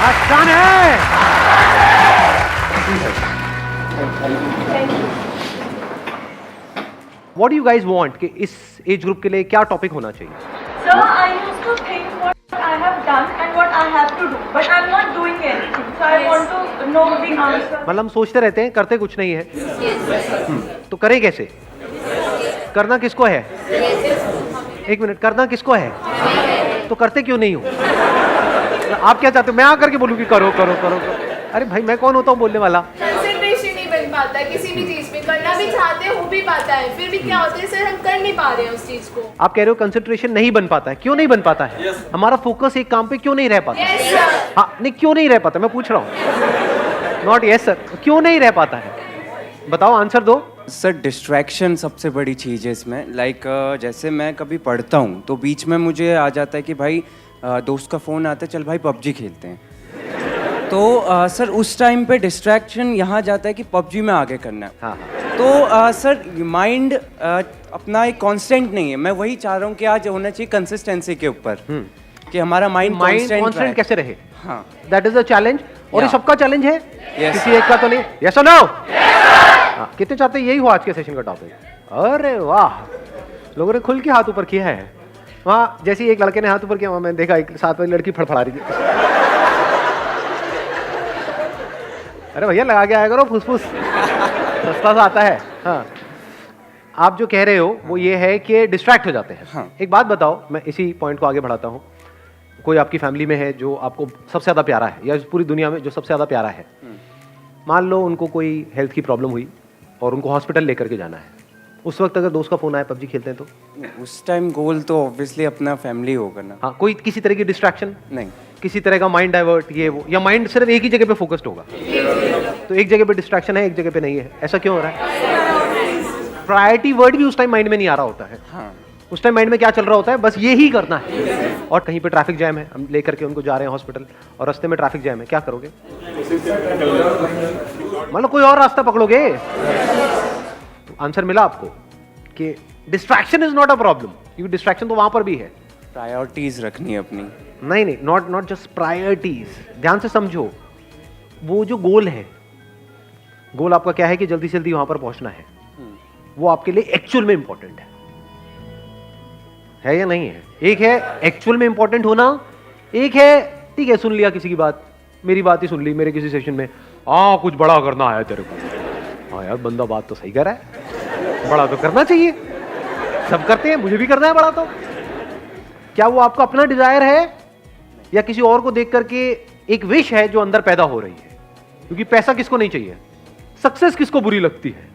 आसान है। What do you guys want कि इस एज ग्रुप के लिए क्या टॉपिक होना चाहिए? So I used to think what I have done and what I have to do, but I'm not doing anything. So I want to know the answer. मतलब हम सोचते रहते हैं, करते कुछ नहीं है। तो करें कैसे? करना किसको है? एक मिनट, करना किसको है? तो करते क्यों नहीं हो? आप क्या चाहते हो? मैं आकर के बोलूं कि करो करो करो करो? अरे भाई, मैं कौन होता हूँ बोलने वाला? कंसंट्रेशन नहीं बन पाता है किसी भी चीज में, करना भी चाहते हो भी पाता है, फिर भी क्या होता है सर, हम कर नहीं पा रहे हैं उस चीज को। आप कह रहे हो कंसंट्रेशन नहीं बन पाता है, क्यों नहीं बन पाता है? हमारा फोकस एक काम पे क्यों नहीं रह पाता? Yes sir. हाँ, नहीं क्यों नहीं रह पाता, मैं पूछ रहा हूँ। नॉट यस सर, क्यों नहीं रह पाता है? बताओ, आंसर दो। सर डिस्ट्रैक्शन सबसे बड़ी चीज़ है इसमें। लाइक जैसे मैं कभी पढ़ता हूँ तो बीच में मुझे आ जाता है कि भाई दोस्त का फ़ोन आता है, चल भाई पबजी खेलते हैं। तो सर उस टाइम पे डिस्ट्रैक्शन यहाँ जाता है कि पबजी में आगे करना है। हाँ। तो सर माइंड अपना एक कांस्टेंट नहीं है। मैं वही चाह रहा हूँ कि आज होना चाहिए कंसिस्टेंसी के ऊपर, कि हमारा माइंड कांस्टेंट कैसे रहे? हाँ, दैट इज द चैलेंज। और ये Yeah. सबका चैलेंज है, Yes. किसी एक का तो नहीं। यस और नो? कितने चाहते हैं यही हो आज के सेशन का टॉपिक? अरे वाह, लोगों ने खुल के हाथ ऊपर किया है। वहाँ जैसे ही एक लड़के ने हाथ ऊपर किया, वहाँ मैं देखा एक साथ वाली लड़की फड़फड़ा रही थी। अरे भैया, लगा के आया करो, फुसफुस सस्ता सा आता है। हाँ, आप जो कह रहे हो वो ये है कि डिस्ट्रैक्ट हो जाते हैं। हाँ। एक बात बताओ, मैं इसी पॉइंट को आगे बढ़ाता हूँ। कोई आपकी फैमिली में है जो आपको सबसे ज़्यादा प्यारा है, या इस पूरी दुनिया में जो सबसे ज़्यादा प्यारा है, मान लो उनको कोई हेल्थ की प्रॉब्लम हुई और उनको हॉस्पिटल लेकर के जाना है। उस वक्त अगर दोस्त का फ़ोन आया, पबजी खेलते हैं तो? उस टाइम गोल तो ऑब्वियसली अपना फैमिली होगा ना। हाँ, कोई किसी तरह की डिस्ट्रैक्शन नहीं, किसी तरह का माइंड डाइवर्ट, ये वो, या माइंड सिर्फ एक ही जगह पे फोकस्ड होगा? तो एक जगह पे डिस्ट्रैक्शन है, एक जगह पे नहीं है। ऐसा क्यों हो रहा है? प्रायोरिटी वर्ड भी उस टाइम माइंड में नहीं आ रहा होता है। हाँ, उस टाइम माइंड में क्या चल रहा होता है? बस ये ही करना है। और कहीं पे ट्रैफिक जैम है, हम लेकर के उनको जा रहे हैं हॉस्पिटल, और रास्ते में ट्रैफिक जैम है, क्या करोगे? मतलब कोई और रास्ता पकड़ोगे? तो आंसर मिला आपको कि distraction is not a problem, क्योंकि डिस्ट्रैक्शन तो वहां पर भी है। प्रायोरिटीज रखनी है अपनी। नहीं, नॉट जस्ट प्रायोरिटीज। ध्यान से समझो, वो जो गोल है, गोल आपका क्या है कि जल्दी से जल्दी वहां पर पहुंचना है, वो आपके लिए एक्चुअल में इंपॉर्टेंट है या नहीं है? एक है एक्चुअल में इंपॉर्टेंट होना, एक है ठीक है सुन लिया किसी की बात, मेरी बात ही सुन ली मेरे किसी सेशन में, कुछ बड़ा करना आया तेरे को। हाँ यार, बंदा बात तो सही कर रहा है, बड़ा तो करना चाहिए, सब करते हैं, मुझे भी करना है बड़ा। तो क्या वो आपका अपना डिजायर है, या किसी और को देख करके एक विश है जो अंदर पैदा हो रही है? क्योंकि पैसा किसको नहीं चाहिए, सक्सेस किसको बुरी लगती है?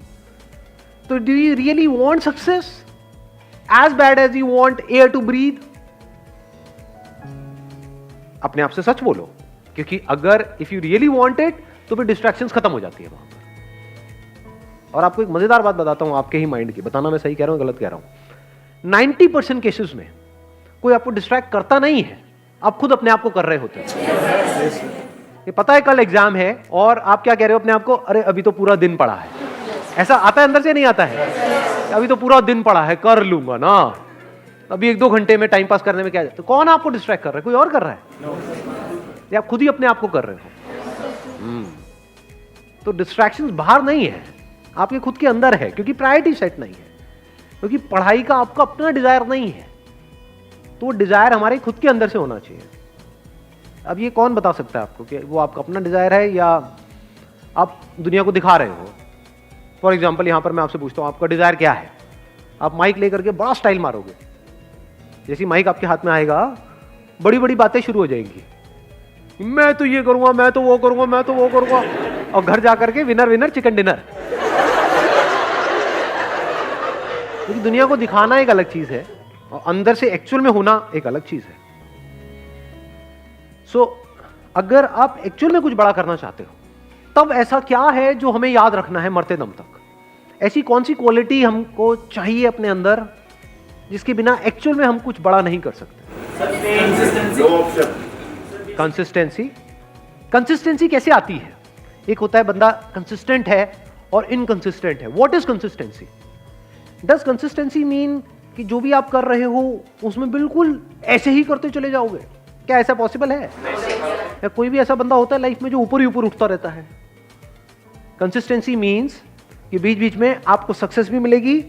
तो do you really want success as bad as you want air to breathe? अपने आप से सच बोलो, क्योंकि अगर if you really want it तो फिर डिस्ट्रैक्शंस खत्म हो जाती है वहां पर। और आपको एक मजेदार बात बताता हूं आपके ही माइंड की, बताना मैं सही कह रहा हूं गलत कह रहा हूं। 90% केसेस में कोई आपको डिस्ट्रैक्ट करता नहीं है, आप खुद अपने आप को कर रहे होते हैं। ये पता है कल एग्जाम है और आप क्या कह रहे हो अपने आप को? अरे अभी तो पूरा दिन पड़ा है। ऐसा आता है अंदर से? नहीं आता है? अभी तो पूरा दिन पड़ा है, कर लूंगा ना, अभी 1-2 घंटे में टाइम पास करने में क्या जाता है? तो कौन आपको डिस्ट्रैक्ट कर रहा है? कोई और कर रहा है? या आप खुद ही अपने आप को कर रहे हो? तो डिस्ट्रैक्शंस बाहर नहीं है, आपके खुद के अंदर है, क्योंकि प्रायोरिटी सेट नहीं है, क्योंकि पढ़ाई का आपका अपना डिजायर नहीं है। तो वो डिजायर हमारे खुद के अंदर से होना चाहिए। अब ये कौन बता सकता है आपको कि वो आपका अपना डिजायर है या आप दुनिया को दिखा रहे हो? फॉर एग्जाम्पल, यहां पर मैं आपसे पूछता हूं आपका डिजायर क्या है? आप माइक लेकर के बड़ा स्टाइल मारोगे, जैसे माइक आपके हाथ में आएगा बड़ी बड़ी बातें शुरू हो जाएंगी, मैं तो ये करूंगा, मैं तो वो करूंगा, मैं तो वो करूंगा, और घर जाकर के विनर विनर चिकन डिनर। क्योंकि दुनिया को दिखाना एक अलग चीज है और अंदर से एक्चुअल में होना एक अलग चीज है। सो अगर आप एक्चुअल में कुछ बड़ा करना चाहते हो, तब ऐसा क्या है जो हमें याद रखना है मरते दम तक? ऐसी कौन सी क्वालिटी हमको चाहिए अपने अंदर जिसके बिना एक्चुअल में हम कुछ बड़ा नहीं कर सकते? कंसिस्टेंसी। कंसिस्टेंसी कैसे आती है? एक होता है बंदा कंसिस्टेंट है और इनकंसिस्टेंट है। What is consistency? Does consistency mean कि जो भी आप कर रहे हो उसमें बिल्कुल ऐसे ही करते चले जाओगे? क्या ऐसा पॉसिबल है? या कोई भी ऐसा बंदा होता है लाइफ में जो ऊपर ही ऊपर उठता रहता है। कंसिस्टेंसी मीन्स कि बीच बीच में आपको सक्सेस भी मिलेगी,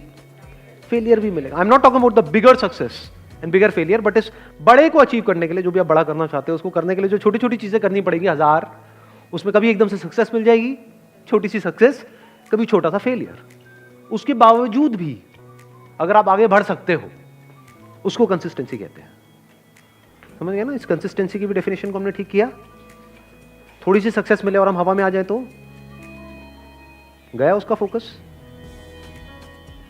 फेलियर भी मिलेगा। I am not talking about the bigger success and bigger failure, but इस बड़े को अचीव करने के लिए, जो भी आप बड़ा करना चाहते हो उसको करने के लिए जो छोटी छोटी चीजें करनी पड़ेगी 1000, उसमें कभी एकदम से सक्सेस मिल जाएगी, छोटी सी सक्सेस, कभी छोटा सा फेलियर। उसके बावजूद भी अगर आप आगे बढ़ सकते हो, उसको कंसिस्टेंसी कहते हैं। समझ गए ना? इस कंसिस्टेंसी की भी डेफिनेशन को हमने ठीक किया। थोड़ी सी सक्सेस मिले और हम हवा में आ जाए तो गया उसका फोकस।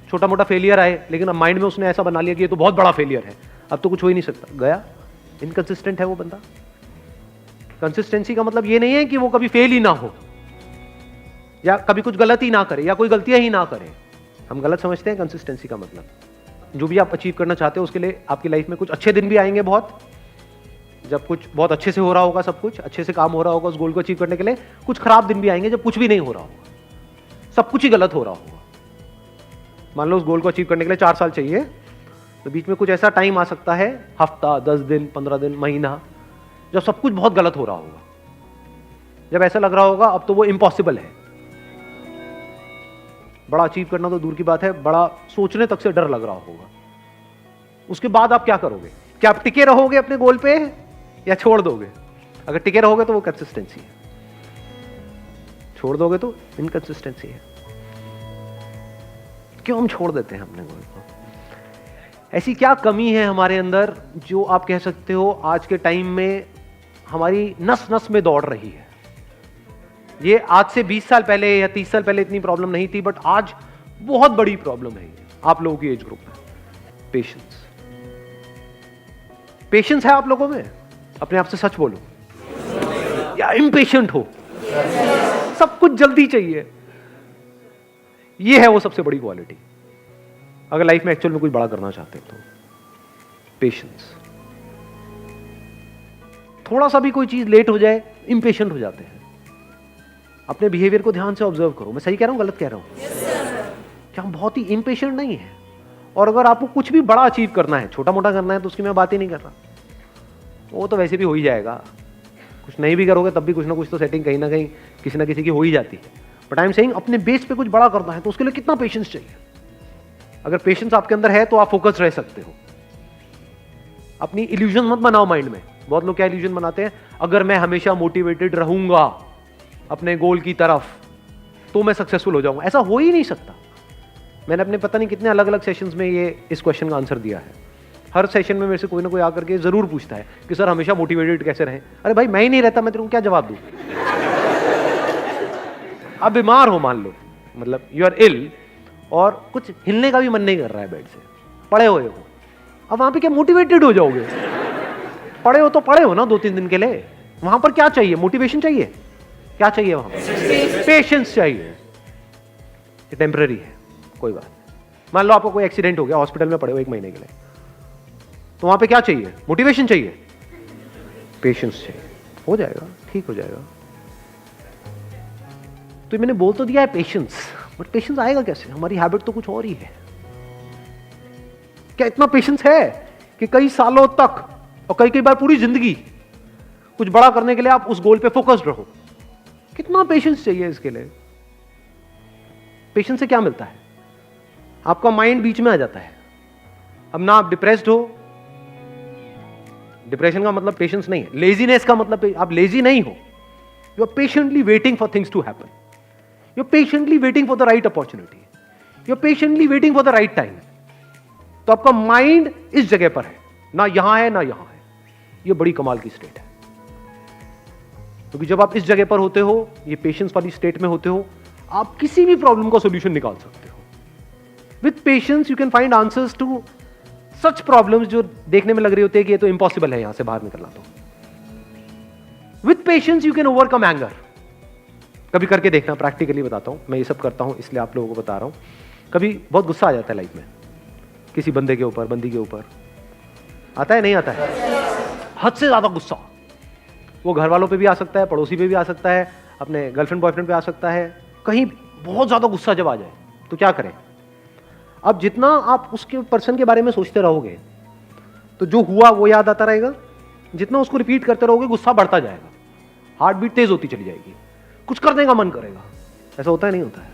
छोटा मोटा फेलियर आए लेकिन अब माइंड में उसने ऐसा बना लिया कि ये तो बहुत बड़ा फेलियर है, अब तो कुछ हो ही नहीं सकता, गया। इनकंसिस्टेंट है वो बंदा। कंसिस्टेंसी का मतलब ये नहीं है कि वो कभी फेल ही ना हो या कभी कुछ गलत ही ना करे या कोई गलतियां ही ना करे। हम गलत समझते हैं कंसिस्टेंसी का मतलब। जो भी आप अचीव करना चाहते हो उसके लिए आपकी लाइफ में कुछ अच्छे दिन भी आएंगे, बहुत, जब कुछ बहुत अच्छे से हो रहा होगा, सब कुछ अच्छे से काम हो रहा होगा उस गोल को अचीव करने के लिए। कुछ खराब दिन भी आएंगे जब कुछ भी नहीं हो रहा होगा, सब कुछ ही गलत हो रहा होगा। मान लो उस गोल को अचीव करने के लिए 4 साल चाहिए, तो बीच में कुछ ऐसा टाइम आ सकता है, हफ्ता, 10 दिन, 15 दिन, महीना, जब सब कुछ बहुत गलत हो रहा होगा, जब ऐसा लग रहा होगा अब तो वो इम्पॉसिबल है। बड़ा अचीव करना तो दूर की बात है, बड़ा सोचने तक से डर लग रहा होगा। उसके बाद आप क्या करोगे? क्या आप टिके रहोगे अपने गोल पे या छोड़ दोगे? अगर टिके रहोगे तो वो कंसिस्टेंसी है, छोड़ दोगे तो इनकंसिस्टेंसी है। क्यों हम छोड़ देते हैं अपने गोल को? ऐसी क्या कमी है हमारे अंदर जो आप कह सकते हो आज के टाइम में हमारी नस नस में दौड़ रही है? ये आज से 20 साल पहले या 30 साल पहले इतनी प्रॉब्लम नहीं थी, बट आज बहुत बड़ी प्रॉब्लम है ये आप लोगों की एज ग्रुप में। पेशेंस। पेशेंस है आप लोगों में? अपने आप से सच बोलो। या इम्पेशेंट हो? सब कुछ जल्दी चाहिए। ये है वो सबसे बड़ी क्वालिटी अगर लाइफ में एक्चुअल में कुछ बड़ा करना चाहते हो तो। पेशेंस। थोड़ा सा भी कोई चीज लेट हो जाए इम्पेशेंट हो जाते हैं। अपने बिहेवियर को ध्यान से ऑब्जर्व करो। मैं सही कह रहा हूं, गलत कह रहा हूं? क्या हम बहुत ही इम्पेशेंट नहीं है? और अगर आपको कुछ भी बड़ा अचीव करना है, छोटा मोटा करना है, तो उसकी मैं बात ही नहीं कर रहा, वो तो वैसे भी हो ही जाएगा। कुछ नहीं भी करोगे तब भी कुछ ना कुछ तो सेटिंग कहीं ना कहीं किसी ना किसी की हो ही जाती है। बट आई एम सेइंग अपने बेस पे कुछ बड़ा करना है तो उसके लिए कितना पेशेंस चाहिए। अगर पेशेंस आपके अंदर है तो आप फोकस रह सकते हो। अपनी इल्यूजन मत बनाओ माइंड में। बहुत लोग क्या इल्यूजन बनाते हैं, अगर मैं हमेशा मोटिवेटेड रहूंगा अपने गोल की तरफ तो मैं सक्सेसफुल हो जाऊंगा। ऐसा हो ही नहीं सकता। मैंने अपने पता नहीं कितने अलग अलग सेशंस में ये इस क्वेश्चन का आंसर दिया है। हर सेशन में मेरे से कोई ना कोई आकर के जरूर पूछता है कि सर हमेशा मोटिवेटेड कैसे रहें। अरे भाई मैं ही नहीं रहता, मैं तेरे को क्या जवाब दूं? आप बीमार हो मान लो, मतलब यू आर इल और कुछ हिलने का भी मन नहीं कर रहा है बेड से, पड़े हुए हो, अब वहां पे क्या मोटिवेटेड हो जाओगे? पड़े हो तो पड़े हो ना 2-3 दिन के लिए। वहां पर क्या चाहिए? मोटिवेशन चाहिए? क्या चाहिए वहां पर? पेशेंस चाहिए। ये टेम्पररी है, कोई बात नहीं। मान लो आपको कोई एक्सीडेंट हो गया, हॉस्पिटल में पड़े हो 1 महीने के लिए, तो वहां पे क्या चाहिए? मोटिवेशन चाहिए? पेशेंस चाहिए। हो जाएगा, ठीक हो जाएगा। तो मैंने बोल तो दिया है पेशेंस, बट पेशेंस आएगा कैसे? हमारी हैबिट तो कुछ और ही है। क्या इतना पेशेंस है कि कई सालों तक और कई बार पूरी जिंदगी कुछ बड़ा करने के लिए आप उस गोल पे फोकस्ड रहो? कितना पेशेंस चाहिए इसके लिए? पेशेंस से क्या मिलता है? आपका माइंड बीच में आ जाता है। अब ना आप डिप्रेस्ड हो, डिप्रेशन का मतलब पेशेंस नहीं है। लेजीनेस का मतलब आप लेजी नहीं हो, you are patiently waiting for things to happen, you are patiently waiting for the right opportunity, you are patiently waiting for the right time. तो आपका माइंड इस जगह पर है, ना यहां है ना यहां है। यह बड़ी कमाल की स्टेट है, क्योंकि जब आप इस जगह पर होते हो, ये पेशेंस वाली स्टेट में होते हो, आप किसी भी प्रॉब्लम का सॉल्यूशन निकाल सकते हो। With patience you can find answers to such problems जो देखने में लग रही होती है कि ये तो इम्पॉसिबल है यहां से बाहर निकलना। तो with patience you can overcome anger. कभी करके देखना, प्रैक्टिकली बताता हूं। मैं ये सब करता हूं इसलिए आप लोगों को बता रहा हूं। कभी बहुत गुस्सा आ जाता है लाइफ में, किसी बंदे के ऊपर, बंदी के ऊपर आता है, नहीं आता है? हद से ज्यादा गुस्सा। वो घर वालों पे भी आ सकता है, पड़ोसी पे भी आ सकता है, अपने गर्लफ्रेंड बॉयफ्रेंड पे आ सकता है। कहीं बहुत ज्यादा गुस्सा जब आ जाए तो क्या करें? अब जितना आप उसके पर्सन के बारे में सोचते रहोगे तो जो हुआ वो याद आता रहेगा। जितना उसको रिपीट करते रहोगे गुस्सा बढ़ता जाएगा। हार्ट बीट तेज होती चली जाएगी, कुछ करने का मन करेगा। ऐसा होता है नहीं होता है?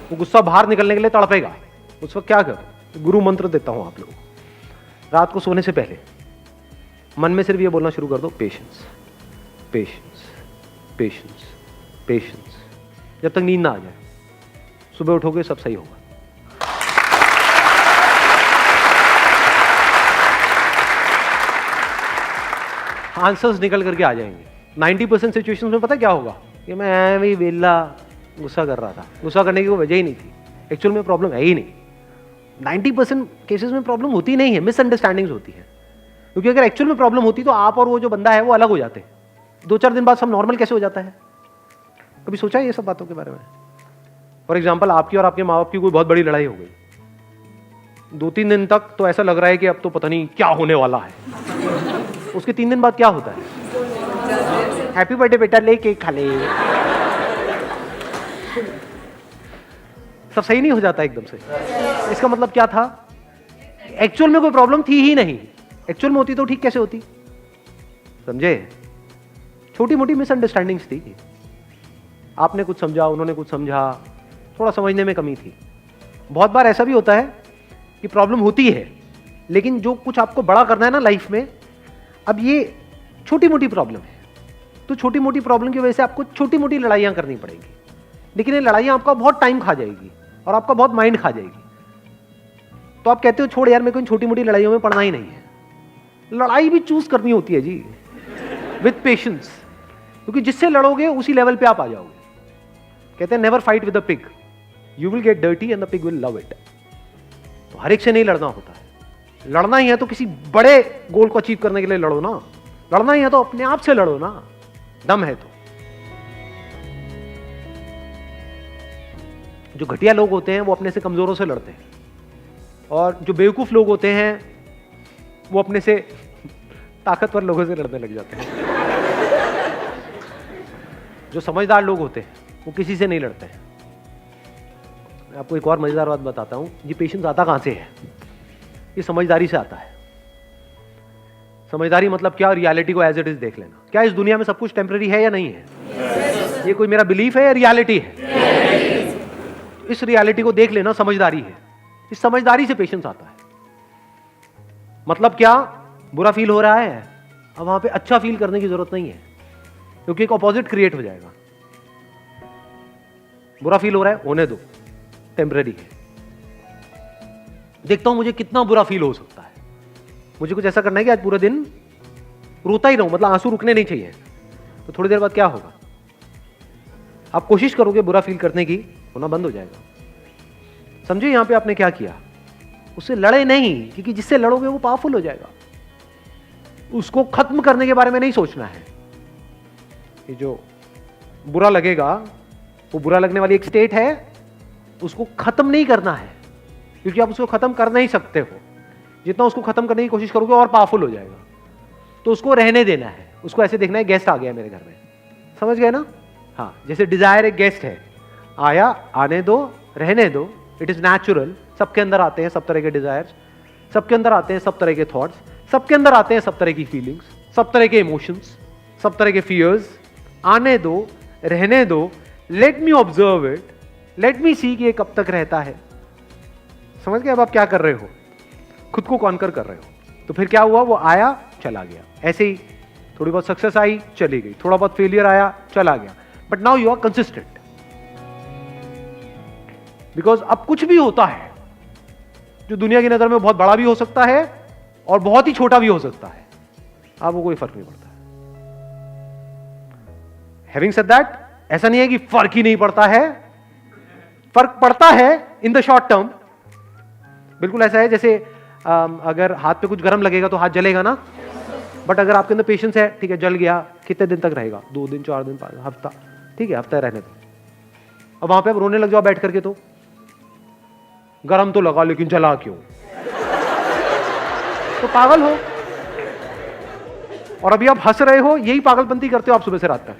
वो गुस्सा बाहर निकलने के लिए तड़पेगा। उस वक्त क्या करो? गुरु मंत्र देता हूं आप लोगों को, रात को सोने से पहले मन में सिर्फ ये बोलना शुरू कर दो, पेशेंस पेशेंस पेशेंस पेशेंस, जब तक नींद ना आ जाए। सुबह उठोगे सब सही होगा। आंसर्स निकल करके आ जाएंगे। 90% सिचुएशंस में पता क्या होगा कि मैं भी वेला गुस्सा कर रहा था, गुस्सा करने की कोई वजह ही नहीं थी, एक्चुअल में प्रॉब्लम है ही नहीं। 90% केसेस में प्रॉब्लम होती नहीं है, मिसअंडरस्टैंडिंग्स होती है। क्योंकि अगर एक्चुअल में प्रॉब्लम होती तो आप और वो जो बंदा है वो अलग हो जाते। 2-4 दिन बाद सब नॉर्मल कैसे हो जाता है? कभी सोचा है ये सब बातों के बारे में? फॉर एग्जाम्पल, आपकी और आपके माँ बाप की कोई बहुत बड़ी लड़ाई हो गई, 2-3 दिन तक तो ऐसा लग रहा है कि अब तो पता नहीं क्या होने वाला है। उसके 3 दिन बाद क्या होता है? हैप्पी बर्थडे बेटा, ले केक खा ले। सब सही नहीं हो जाता एकदम से। इसका मतलब क्या था? एक्चुअल में कोई प्रॉब्लम थी ही नहीं। एक्चुअल में होती तो ठीक कैसे होती? समझे? छोटी मोटी मिसअंडरस्टैंडिंग्स थी। आपने कुछ समझा, उन्होंने कुछ समझा, थोड़ा समझने में कमी थी। बहुत बार ऐसा भी होता है कि प्रॉब्लम होती है, लेकिन जो कुछ आपको बड़ा करना है ना लाइफ में, अब ये छोटी मोटी प्रॉब्लम है, तो छोटी मोटी प्रॉब्लम की वजह से आपको छोटी मोटी लड़ाइयां करनी पड़ेंगी। लेकिन ये लड़ाइयां आपका बहुत टाइम खा जाएगी और आपका बहुत माइंड खा जाएगी। तो आप कहते हो छोड़ यार, मेरे को इन छोटी मोटी लड़ाइयों में पड़ना ही नहीं है। लड़ाई भी चूज करनी होती है जी, विद पेशेंस, क्योंकि जिससे लड़ोगे उसी लेवल पे आप आ जाओगे। कहते हैं never fight with a pig, you will get dirty and the pig will love it. तो हर एक से नहीं लड़ना होता है। लड़ना ही है तो किसी बड़े गोल को अचीव करने के लिए लड़ो ना। लड़ना ही है तो अपने आप से लड़ो ना, दम है तो। जो घटिया लोग होते हैं वो अपने से कमजोरों से लड़ते हैं, और जो बेवकूफ लोग होते हैं वो अपने से ताकतवर लोगों से लड़ने लग जाते हैं। जो समझदार लोग होते हैं वो किसी से नहीं लड़ते हैं। मैं आपको एक और मजेदार बात बताता हूं। ये पेशेंस आता कहां से है? ये समझदारी से आता है। समझदारी मतलब क्या? रियलिटी को एज इट इज देख लेना। क्या इस दुनिया में सब कुछ टेम्पररी है या नहीं है? ये कोई मेरा बिलीफ है या रियलिटी है? इस रियलिटी को देख लेना समझदारी है। इस समझदारी से पेशेंस आता है। मतलब क्या? बुरा फील हो रहा है, अब वहां पे अच्छा फील करने की जरूरत नहीं है, क्योंकि एक ऑपोजिट क्रिएट हो जाएगा। बुरा फील हो रहा है, होने दो, टेम्पररी है। देखता हूं मुझे कितना बुरा फील हो सकता है। मुझे कुछ ऐसा करना है कि आज पूरा दिन रोता ही रहूं, मतलब आंसू रुकने नहीं चाहिए। तो थोड़ी देर बाद क्या होगा? आप कोशिश करोगे बुरा फील करने की, होना बंद हो जाएगा। समझे यहां पे आपने क्या किया? उससे लड़े नहीं, क्योंकि जिससे लड़ोगे वो पावरफुल हो जाएगा। उसको खत्म करने के बारे में नहीं सोचना है। ये जो बुरा लगेगा, वो बुरा लगने वाली एक स्टेट है, उसको खत्म नहीं करना है, क्योंकि आप उसको खत्म कर नहीं सकते हो। जितना उसको खत्म करने की कोशिश करोगे और पावरफुल हो जाएगा। तो उसको रहने देना है। उसको ऐसे देखना है, गेस्ट आ गया मेरे घर में, समझ गए ना? हाँ, जैसे डिजायर एक गेस्ट है, आया, आने दो, रहने दो, इट इज नेचुरल। सबके अंदर आते हैं सब तरह के डिजायर्स, सबके अंदर आते हैं सब तरह के थॉट्स, सबके अंदर आते हैं सब तरह की फीलिंग्स, सब तरह के इमोशंस, सब तरह के फियर्स। आने दो, रहने दो, let me observe it, let me see कि ये कब तक रहता है। समझ गए अब आप क्या कर रहे हो? खुद को कॉन्कर कर रहे हो। तो फिर क्या हुआ? वो आया, चला गया। ऐसे ही थोड़ी बहुत सक्सेस आई, चली गई, थोड़ा बहुत फेलियर आया, चला गया। But now you are consistent, because अब कुछ भी होता है जो दुनिया की नजर में बहुत बड़ा भी हो सकता है और बहुत ही छोटा भी हो सकता है, आपको कोई फर्क नहीं पड़ता। हैविंग सेड दैट, ऐसा नहीं है कि फर्क ही नहीं पड़ता है, फर्क पड़ता है इन द शॉर्ट टर्म। बिल्कुल ऐसा है जैसे अगर हाथ पे कुछ गर्म लगेगा तो हाथ जलेगा ना, बट अगर आपके अंदर पेशेंस है, ठीक है जल गया, कितने दिन तक रहेगा? 2 दिन, 4 दिन, 5 हफ्ता, ठीक है हफ्ता रहने दो। अब वहां पे आप रोने लग जाओ बैठ करके, तो गरम तो लगा लेकिन जला क्यों? तो पागल हो। और अभी आप हंस रहे हो, यही पागलपंती करते हो आप सुबह से रात तक।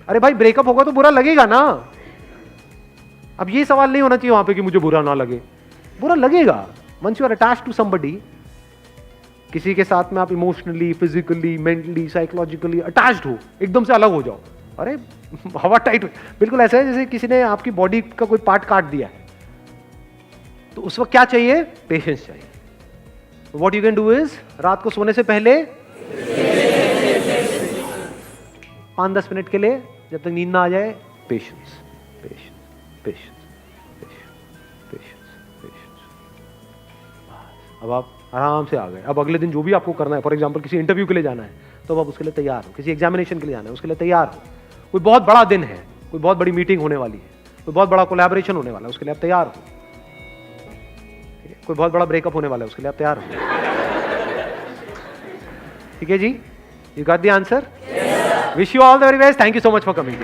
अरे भाई ब्रेकअप होगा तो बुरा लगेगा ना। अब ये सवाल नहीं होना चाहिए वहां पे कि मुझे बुरा ना लगे, बुरा लगेगा। Once you are attached to somebody, किसी के साथ में आप emotionally, physically, mentally, psychologically attached हो, एकदम से अलग हो जाओ, अरे हवा टाइट, बिल्कुल ऐसा है जैसे किसी ने आपकी बॉडी का कोई पार्ट काट दिया है, तो उस वक्त क्या चाहिए? पेशेंस चाहिए. What you can do is, रात को सोने से पहले 5-10 मिनट के लिए, जब तक नींद ना आ जाए, patience, patience, patience, patience, patience. अब आप आराम से आ गए. अब अगले दिन जो भी आपको करना है, फॉर एग्जांपल किसी इंटरव्यू के लिए जाना है, तो अब आप उसके लिए तैयार हो. किसी एग्जामिनेशन के लिए जाना है, उसके लिए तैयार हो. कोई बहुत बड़ा दिन है, कोई बहुत बड़ी मीटिंग होने वाली है, कोई बहुत बड़ा कोलैबोरेशन होने वाला है, उसके लिए आप तैयार हो. कोई बहुत बड़ा ब्रेकअप होने वाला है, उसके लिए आप तैयार हो. ठीक है जी, you got the answer. Wish you all the very best. Thank you so much for coming.